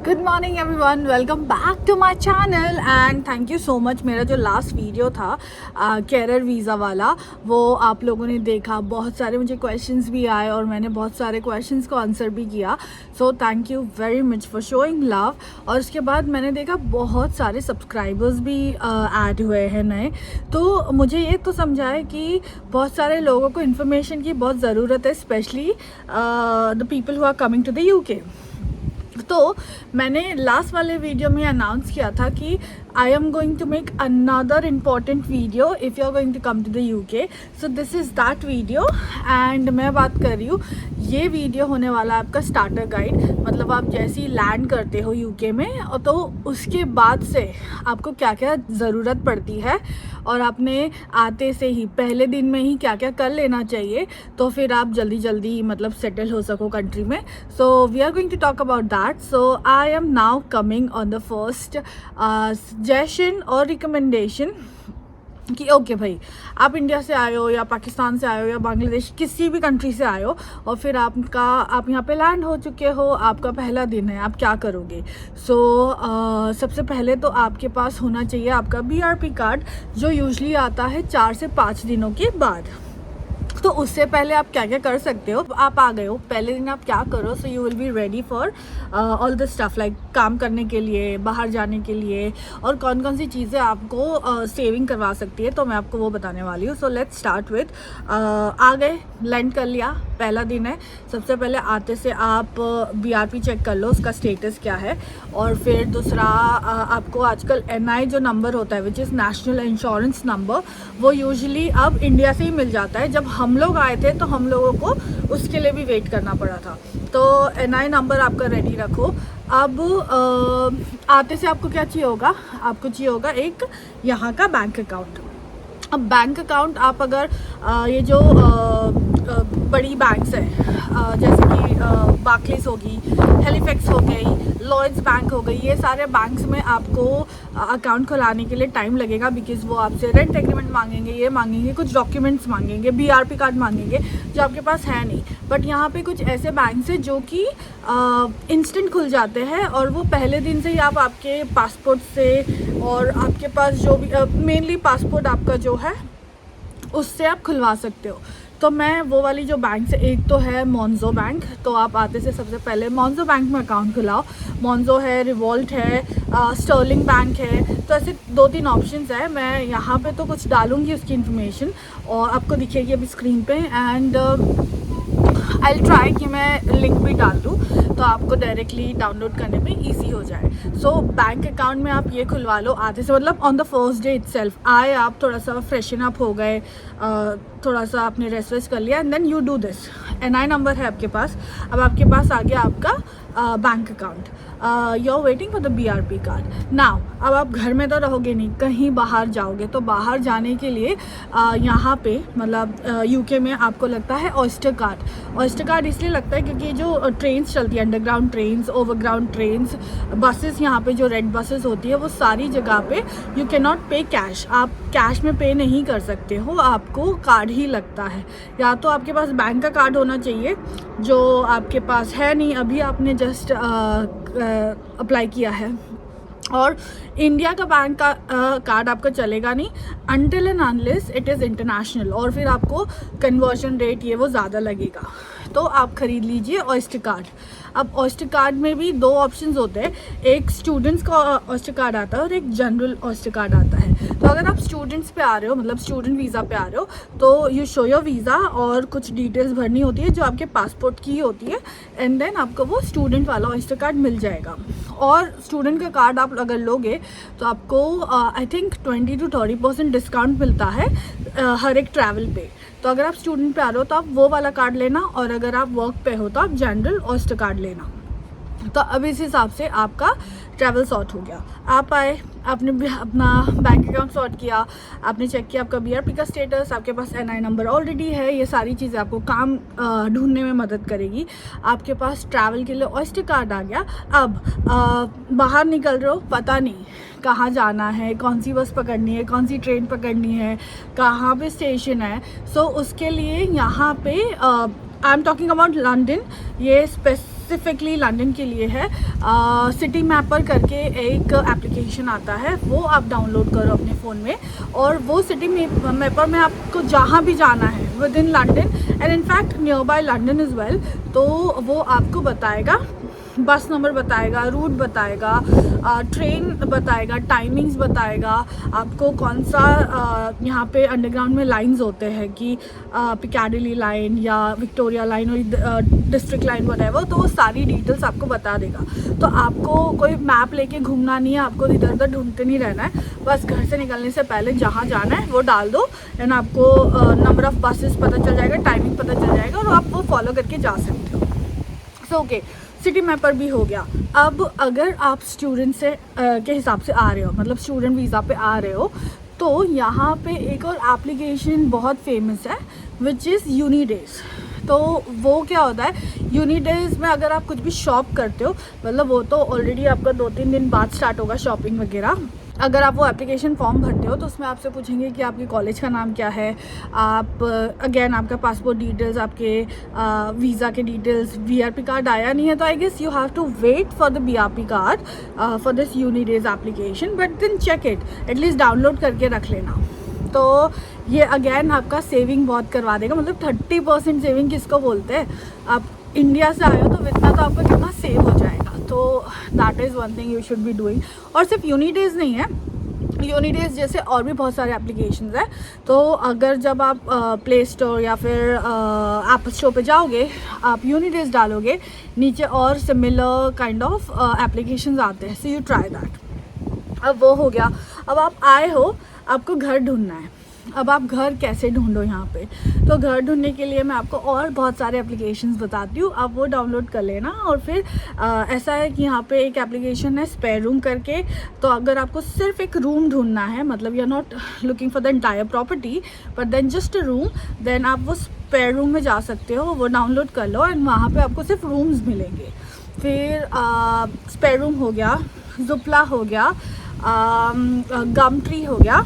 Good morning everyone, welcome back to my channel and thank you so much. मेरा जो last video था career visa वाला, वो आप लोगों ने देखा। बहुत सारे मुझे क्वेश्चंस भी आए और मैंने बहुत सारे क्वेश्चंस को आंसर भी किया। So thank you very much for showing love. और उसके बाद मैंने देखा बहुत सारे सब्सक्राइबर्स भी ऐड हुए हैं नए। तो मुझे ये तो समझा है कि बहुत सारे लोगों को इन्फॉर्मेशन की बहुत ज़रूरत है, specially the people who are coming to the UK. तो मैंने लास्ट वाले वीडियो में अनाउंस किया था कि I am going to make another important video if you are going to come to the UK. So this is that video and मैं बात कर रही हूँ, ये वीडियो होने वाला है आपका स्टार्टर गाइड। मतलब आप जैसे ही लैंड करते हो यूके में तो उसके बाद से आपको क्या क्या ज़रूरत पड़ती है और आपने आते से ही पहले दिन में ही क्या क्या कर लेना चाहिए, तो फिर आप जल्दी जल्दी मतलब सेटल हो सको कंट्री में। So we are going to talk about that. So I am now coming on the first suggestion और रिकमेंडेशन कि ओके भाई, आप इंडिया से आए हो या पाकिस्तान से आए हो या बांग्लादेश, किसी भी कंट्री से आए हो और फिर आप यहाँ पे लैंड हो चुके हो, आपका पहला दिन है, आप क्या करोगे। सबसे पहले तो आपके पास होना चाहिए आपका BRP कार्ड, जो यूजुअली आता है 4 से 5 दिनों के बाद। तो उससे पहले आप क्या क्या कर सकते हो। आप आ गए हो, पहले दिन आप क्या करो, so you will be ready for all the stuff like काम करने के लिए, बाहर जाने के लिए, और कौन कौन सी चीज़ें आपको सेविंग करवा सकती है, तो मैं आपको वो बताने वाली हूँ। सो लेट्स स्टार्ट विथ, आ गए, लैंड कर लिया, पहला दिन है। सबसे पहले आते से आप BRP चेक कर लो उसका स्टेटस क्या है। और फिर दूसरा, आपको आजकल NI जो नंबर होता है which is national insurance number, वो यूजुअली अब इंडिया से ही मिल जाता है। जब हम लोग आए थे तो हम लोगों को उसके लिए भी वेट करना पड़ा था। तो NI नंबर आपका रेडी रखो। अब आते से आपको क्या चाहिए होगा, आपको चाहिए होगा एक यहाँ का बैंक अकाउंट। अब बैंक अकाउंट आप अगर ये जो बड़ी बैंक्स है जैसे कि बार्कलेस होगी, हेलिफैक्स हो गई, लॉयड्स बैंक हो गई, ये सारे बैंक्स में आपको अकाउंट खुलाने के लिए टाइम लगेगा, बिकॉज वो आपसे रेंट एग्रीमेंट मांगेंगे, ये मांगेंगे, कुछ डॉक्यूमेंट्स मांगेंगे, BRP कार्ड मांगेंगे जो आपके पास है नहीं। बट यहाँ पे कुछ ऐसे बैंक्स हैं जो कि इंस्टेंट खुल जाते हैं और वो पहले दिन से ही आप आपके पासपोर्ट से और आपके पास जो भी मेनली पासपोर्ट आपका जो है उससे आप खुलवा सकते हो। तो मैं वो वाली जो बैंक से, एक तो है मोन्जो बैंक, तो आप आते से सबसे पहले मोन्जो बैंक में अकाउंट खुलाओ। मोन्जो है, रिवॉल्ट है, स्टर्लिंग बैंक है, तो ऐसे 2-3 ऑप्शंस है। मैं यहाँ पे तो कुछ डालूँगी उसकी इन्फॉर्मेशन और आपको दिखेगी अभी स्क्रीन पे, एंड आई विल ट्राई कि मैं लिंक भी डाल दूँ तो आपको डायरेक्टली डाउनलोड करने में ईजी हो जाए। सो बैंक अकाउंट में आप ये खुलवा लो आते से, मतलब on the first day itself आए आप, थोड़ा सा फ्रेशन अप हो गए, थोड़ा सा आपने रेस्ट वेस्ट कर लिया, and then you do this. NI number है आपके पास, अब आपके पास आ गया आपका bank account. You are waiting for the BRP card now. अब आप घर में तो रहोगे नहीं, कहीं बाहर जाओगे, तो बाहर जाने के लिए यहाँ पे मतलब UK में आपको लगता है ऑयस्टर कार्ड। ऑयस्टर कार्ड इसलिए लगता है क्योंकि जो ट्रेन्स चलती है, underground trains, overground trains, buses, यहाँ पे जो रेड बसेस होती है, वो सारी जगह पे यू कैन नॉट पे कैश, आप कैश में पे नहीं कर सकते हो, आपको कार्ड ही लगता है। या तो आपके पास बैंक का कार्ड होना चाहिए जो आपके पास है नहीं, अभी आपने जस्ट अप्लाई किया है, और इंडिया का बैंक का कार्ड आपका चलेगा नहीं until and unless it is international, और फिर आपको कन्वर्जन रेट ये वो ज़्यादा लगेगा। तो आप ख़रीद लीजिए ऑयस्टर कार्ड। अब ऑयस्टर कार्ड में भी 2 ऑप्शंस होते हैं, एक स्टूडेंट्स का ऑयस्टर कार्ड आता है और एक जनरल ऑयस्टर कार्ड आता है। तो अगर आप स्टूडेंट्स पे आ रहे हो, मतलब स्टूडेंट वीज़ा पे आ रहे हो, तो यू शो योर वीज़ा और कुछ डिटेल्स भरनी होती है जो आपके पासपोर्ट की होती है, एंड देन आपको वो स्टूडेंट वाला ऑयस्टर कार्ड मिल जाएगा। और स्टूडेंट का कार्ड आप अगर लोगे तो आपको आई थिंक 20 to 30% डिस्काउंट मिलता है हर एक ट्रैवल पे। तो अगर आप स्टूडेंट पे आ रहे हो तो आप वो वाला कार्ड लेना, और अगर आप वर्क पे हो तो आप जनरल ऑयस्टर कार्ड लेना। तो अब इस हिसाब से आपका ट्रैवल सॉर्ट हो गया। आप आए, आपने भी अपना बैंक अकाउंट सॉर्ट किया, आपने चेक किया आपका BRP का स्टेटस, आपके पास NI नंबर ऑलरेडी है, ये सारी चीज़ें आपको काम ढूंढने में मदद करेगी। आपके पास ट्रैवल के लिए ऑयस्टर कार्ड आ गया। अब बाहर निकल रहे हो, पता नहीं कहाँ जाना है, कौन सी बस पकड़नी है, कौन सी ट्रेन पकड़नी है, कहाँ पे स्टेशन है। सो उसके लिए यहाँ पे I am talking about London, ये स्पेसिफिकली लंदन के लिए है। सिटी मैपर करके एक एप्लीकेशन आता है, वो आप डाउनलोड करो अपने फ़ोन में, और वो सिटी मैपर में आपको जहाँ भी जाना है with in London and in fact near by London is well, तो वो आपको बताएगा, बस नंबर बताएगा, रूट बताएगा, ट्रेन बताएगा, टाइमिंग्स बताएगा, आपको कौन सा यहाँ पे अंडरग्राउंड में लाइंस होते हैं कि पिकाडिली लाइन या विक्टोरिया लाइन और डिस्ट्रिक्ट लाइन व्हाटएवर, तो वो सारी डिटेल्स आपको बता देगा। तो आपको कोई मैप लेके घूमना नहीं है, आपको इधर उधर ढूंढते नहीं रहना है, बस घर से निकलने से पहले जहाँ जाना है वो डाल दो एंड आपको नंबर ऑफ़ बसेस पता चल जाएगा, टाइमिंग पता चल जाएगा और आप वो फॉलो करके जा सकते हो। सो ओके, सिटी मैपर भी हो गया। अब अगर आप स्टूडेंट से के हिसाब से आ रहे हो, मतलब स्टूडेंट वीज़ा पे आ रहे हो, तो यहाँ पे एक और एप्लीकेशन बहुत फेमस है विच इज़ यूनिडेज़। तो वो क्या होता है, यूनिडेज़ में अगर आप कुछ भी शॉप करते हो, मतलब वो तो ऑलरेडी आपका 2-3 दिन बाद स्टार्ट होगा शॉपिंग वगैरह। अगर आप वो एप्लीकेशन फॉर्म भरते हो तो उसमें आपसे पूछेंगे कि आपके कॉलेज का नाम क्या है, आप अगेन आपका पासपोर्ट डिटेल्स, आपके वीज़ा के डिटेल्स, बीआरपी कार्ड आया नहीं है तो I guess you have to wait for the BRP card for this UniDays application, but then check it, at least download करके रख लेना। तो ये अगेन आपका सेविंग बहुत करवा देगा, मतलब 30% सेविंग किसको बोलते हैं, आप इंडिया से आए हो तो इतना तो आपका कितना सेव हो जाएगा। तो that is one thing you should be doing. और सिर्फ यूनिडेज़ नहीं है, यूनिडेज़ जैसे और भी बहुत सारे एप्लीकेशंस हैं। तो अगर जब आप प्ले स्टोर या फिर ऐप स्टोर पे जाओगे, आप यूनिडेज़ डालोगे, नीचे और सिमिलर काइंड ऑफ एप्लीकेशंस आते हैं, सो यू ट्राई दैट। अब वो हो गया। अब आप आए हो, आपको घर ढूंढना है। अब आप घर कैसे ढूंढो यहाँ पे, तो घर ढूंढने के लिए मैं आपको और बहुत सारे एप्लीकेशंस बताती हूँ, आप वो डाउनलोड कर लेना। और फिर ऐसा है कि यहाँ पे एक एप्लीकेशन है स्पेयर रूम करके, तो अगर आपको सिर्फ एक रूम ढूंढना है, मतलब you are not looking for the entire property but then just a room, then आप वो स्पेयर रूम में जा सकते हो, वो डाउनलोड कर लो एंड वहाँ पर आपको सिर्फ रूम्स मिलेंगे। फिर स्पेयर रूम हो गया, ज़ुपला हो गया, गमट्री हो गया।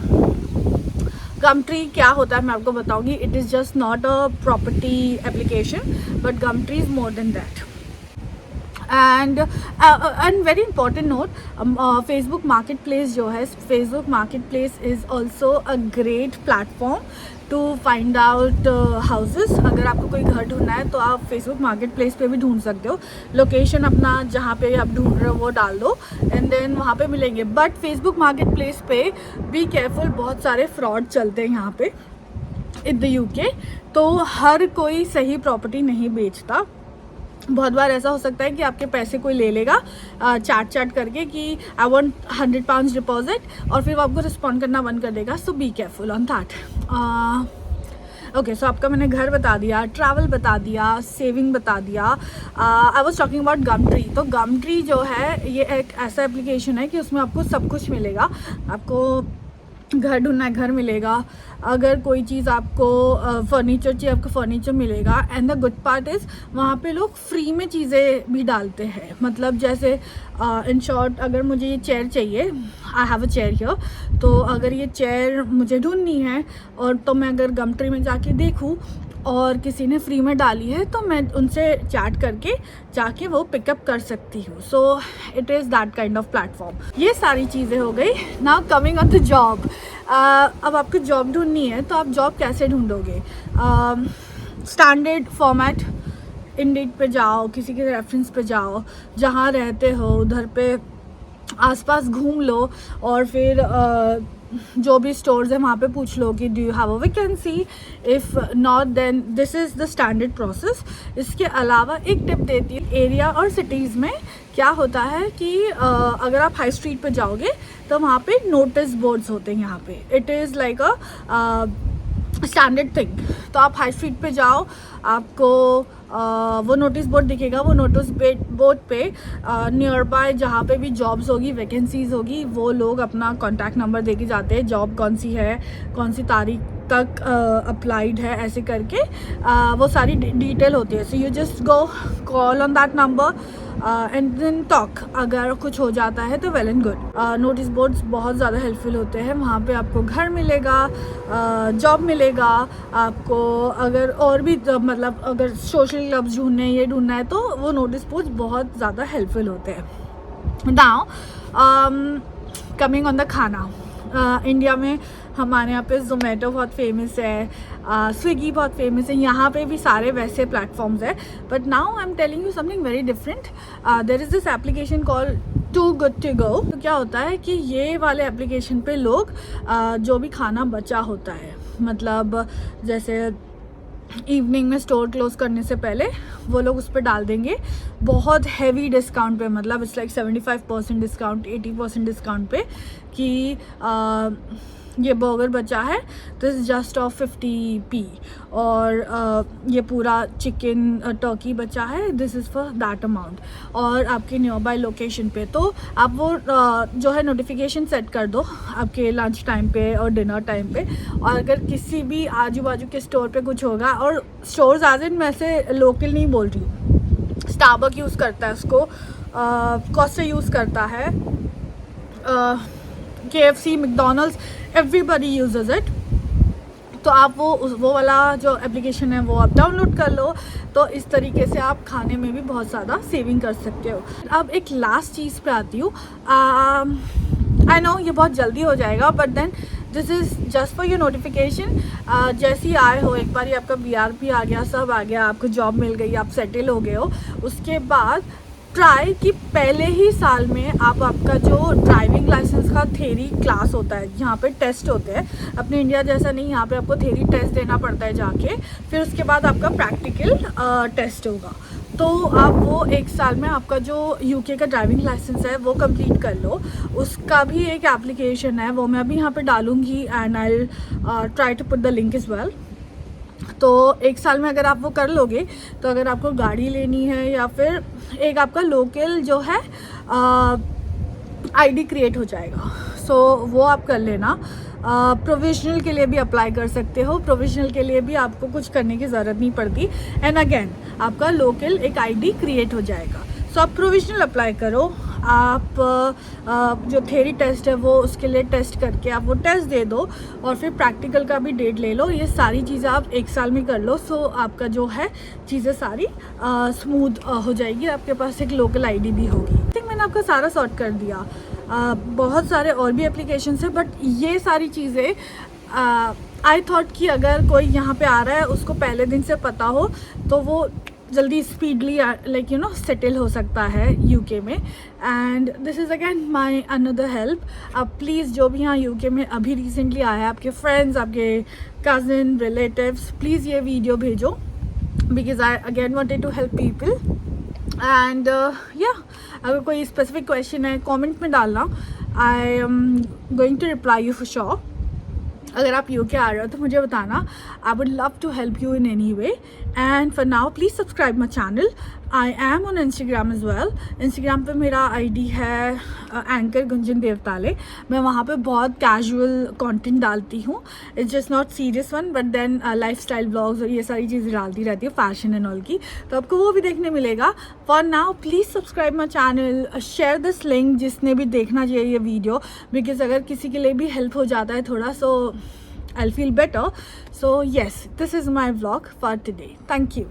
गमट्री क्या होता है मैं आपको बताऊंगी, it is just not a property application but Gumtree is more than that. And very important note, Facebook marketplace जो है, Facebook marketplace is also a great platform to find out houses. अगर आपको कोई घर ढूंढना है तो आप फेसबुक मार्केट प्लेस पे भी ढूंढ सकते हो, लोकेशन अपना जहाँ पे आप ढूंढ रहे हो वो डाल दो एंड देन वहाँ पे मिलेंगे। बट फेसबुक मार्केट प्लेस पे बी केयरफुल, बहुत सारे फ्रॉड चलते हैं यहाँ पे इन द यूके, तो हर कोई सही प्रॉपर्टी नहीं बेचता। बहुत बार ऐसा हो सकता है कि आपके पैसे कोई ले लेगा चाट करके कि आई वांट £100 डिपॉजिट, और फिर वो आपको रिस्पॉन्ड करना बंद कर देगा। So be careful on that. Okay, so आपका मैंने घर बता दिया, ट्रैवल बता दिया, सेविंग बता दिया। I was talking about Gumtree. तो गमट्री जो है ये एक ऐसा एप्लीकेशन है कि उसमें आपको सब कुछ मिलेगा। आपको घर ढूंढना है, घर मिलेगा, अगर कोई चीज़ आपको फर्नीचर चाहिए आपको फर्नीचर मिलेगा। And the good part is वहाँ पे लोग फ्री में चीज़ें भी डालते हैं, मतलब जैसे इन शॉर्ट अगर मुझे ये चेयर चाहिए, I have a chair here, तो अगर ये चेयर मुझे ढूंढनी है और तो मैं अगर गमट्री में जाके देखूँ और किसी ने फ्री में डाली है तो मैं उनसे चैट करके जाके वो पिकअप कर सकती हूँ। So it is that kind of platform. ये सारी चीज़ें हो गई। Now coming on the job. अब आपको जॉब ढूंढनी है तो आप जॉब कैसे ढूंढोगे? स्टैंडर्ड फॉर्मेट, इंडीड पे जाओ, किसी के रेफरेंस पे जाओ, जहाँ रहते हो उधर पे आसपास घूम लो और फिर जो भी स्टोर्स है वहाँ पे पूछ लो कि do you have a vacancy, if not then this is the standard process. इसके अलावा एक टिप देती हूँ, एरिया और सिटीज़ में क्या होता है कि अगर आप हाई स्ट्रीट पे जाओगे तो वहाँ पे नोटिस बोर्ड्स होते हैं यहाँ पे, it is like a standard thing. तो आप हाई स्ट्रीट पे जाओ, आपको वो नोटिस बोर्ड दिखेगा, वो नोटिस बोर्ड पे नियर बाय जहाँ पे भी जॉब्स होगी, वैकेंसीज़ होगी, वो लोग अपना कॉन्टैक्ट नंबर दे के जाते हैं, जॉब कौन सी है, कौन सी तारीख तक अप्लाइड है, ऐसे करके वो सारी डिटेल होती है. So you just go call on that number and then talk. अगर कुछ हो जाता है तो well and good. Notice boards बहुत ज़्यादा हेल्पफुल होते हैं. वहाँ पे आपको घर मिलेगा, जॉब मिलेगा आपको. अगर और भी मतलब अगर सोशल क्लब्स ढूंढने ये ढूंढना है तो वो नोटिस बोर्ड्स बहुत ज़्यादा हेल्पफुल होते हैं. नाउ कमिंग ऑन द खाना. इंडिया में हमारे यहाँ पे जोमेटो बहुत फेमस है, स्विगी बहुत फेमस है. यहाँ पे भी सारे वैसे प्लेटफॉर्म्स है. But now I am telling you something very different. There is this application called Too Good To Go. तो क्या होता है कि ये वाले एप्लीकेशन पे लोग जो भी खाना बचा होता है, मतलब जैसे इवनिंग में स्टोर क्लोज करने से पहले वो लोग उस पर डाल देंगे बहुत हैवी डिस्काउंट पे. मतलब इट्स लाइक 75% डिस्काउंट, 80% डिस्काउंट पे कि ये बर्गर बचा है दिस जस्ट ऑफ 50p. और ये पूरा चिकन टर्की बचा है this is for that amount. और आपके नियर बाय लोकेशन पे तो आप वो जो है नोटिफिकेशन सेट कर दो आपके लंच टाइम पे और डिनर टाइम पे. और अगर किसी भी आजू बाजू के स्टोर पे कुछ होगा, और स्टोर्स आज इन मैं से लोकल नहीं बोल रही हूँ, स्टारबक यूज़ करता है उसको, कॉस्टा यूज़ करता है, KFC, McDonald's, everybody uses it. तो आप वो वाला जो एप्लीकेशन है वो आप डाउनलोड कर लो. तो इस तरीके से आप खाने में भी बहुत ज़्यादा सेविंग कर सकते हो. अब एक लास्ट चीज़ पे आती हूँ. आई नो ये बहुत जल्दी हो जाएगा but then this is just for your notification. जैसे ही आए हो, एक बार ही आपका BRP आ गया, सब आ गया, आपको जॉब मिल गई, आप सेटल हो गए हो, उसके बाद ट्राई कि पहले ही साल में आप आपका जो ड्राइविंग लाइसेंस का थ्योरी क्लास होता है, यहाँ पे टेस्ट होते हैं. अपने इंडिया जैसा नहीं, यहाँ पे आपको थ्योरी टेस्ट देना पड़ता है जाके, फिर उसके बाद आपका प्रैक्टिकल टेस्ट होगा. तो आप वो एक साल में आपका जो UK का ड्राइविंग लाइसेंस है वो कंप्लीट कर लो. उसका भी एक एप्लीकेशन है, वो मैं अभी यहाँ पे डालूँगी and I try to put the link as well. तो एक साल में अगर आप वो कर लोगे तो अगर आपको गाड़ी लेनी है या फिर एक आपका लोकल जो है ID क्रिएट हो जाएगा. सो वो आप कर लेना. प्रोविजनल के लिए भी अप्लाई कर सकते हो. प्रोविजनल के लिए भी आपको कुछ करने की ज़रूरत नहीं पड़ती. एंड अगेन आपका लोकल एक ID क्रिएट हो जाएगा. सो आप प्रोविजनल अप्लाई करो. आप जो थ्योरी टेस्ट है वो उसके लिए टेस्ट करके आप वो टेस्ट दे दो और फिर प्रैक्टिकल का भी डेट ले लो. ये सारी चीज़ें आप एक साल में कर लो. सो आपका जो है चीज़ें सारी स्मूथ हो जाएगी. आपके पास एक लोकल ID भी होगी. आई थिंक मैंने आपका सारा सॉर्ट कर दिया. बहुत सारे और भी एप्लीकेशंस हैं बट ये सारी चीज़ें आई थॉट कि अगर कोई यहाँ पे आ रहा है उसको पहले दिन से पता हो तो वो जल्दी speedily like you know settle हो सकता है UK में. And this is again my another help. आप प्लीज़ जो भी यहाँ UK में अभी रिसेंटली आया है, आपके फ्रेंड्स, आपके कज़न, रिलेटिव्स, प्लीज़ ये वीडियो भेजो because I again wanted to help people. And या अगर कोई स्पेसिफिक क्वेश्चन है कमेंट में डालना. I am going to reply you for sure. अगर आप UK आ रहे हो तो मुझे बताना. I would love to help you in any way. And for now please subscribe my channel. I am on Instagram as well. Instagram पे मेरा ID है एंकर गुंजन देवताले. मैं वहाँ पे बहुत कैजुअल कंटेंट डालती हूँ. It's just not serious one but then lifestyle blogs और ये सारी चीज़ें डालती रहती है, फैशन एंड ऑल की. तो आपको वो भी देखने मिलेगा. For now please subscribe my channel. Share this link जिसने भी देखना चाहिए ये वीडियो बिकॉज अगर किसी के लिए भी हेल्प हो जाता है थोड़ा, सो I'll feel better. So yes, this is my vlog for today. Thank you.